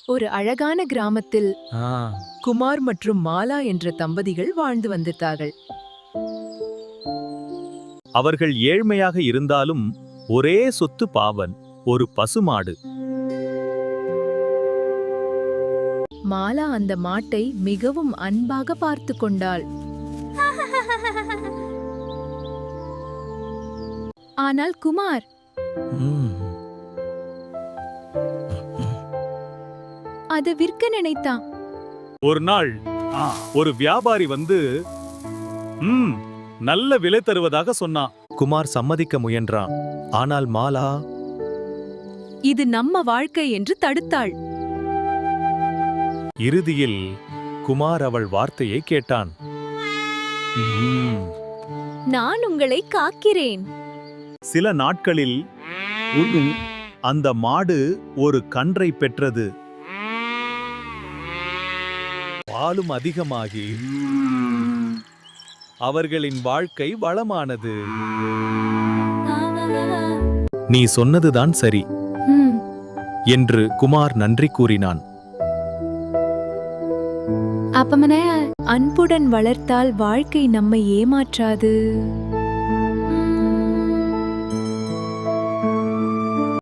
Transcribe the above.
ஒரு அழகான கிராமத்தில் ஆ, குமார் மற்றும் மாலா என்ற தம்பதிகள் வாழ்ந்து வந்திருந்தார்கள். அவர்கள் ஏழ்மையாக இருந்தாலும் ஒரே சொத்து பாவன், ஒரு பசுமாடு. மாலா அந்த மாட்டை மிகவும் அன்பாக பார்த்து கொண்டாள். ஆனால் குமார் ம், அதை விற்க நினைத்தான். ஒரு நாள் ஒரு வியாபாரி வந்து நல்ல விலை தருவதாக சொன்னான். குமார் சம்மதிக்க முயன்றான். ஆனால் மாலா இது நம்ம வாழ்க்கை என்று தடுத்தாள். இறுதியில் குமார் அவள் வார்த்தையை கேட்டான். ம், நான் உங்களை காக்கிறேன். சில நாட்களில் அந்த மாடு ஒரு கன்றை பெற்றது. பாலும் அதிகமாகி அவர்களின் வாழ்க்கை வளமானது. நீ சொன்னதுதான் சரி என்று குமார் நன்றி கூறினான். அன்புடன் வளர்த்தால் வாழ்க்கை நம்மை ஏமாற்றாது.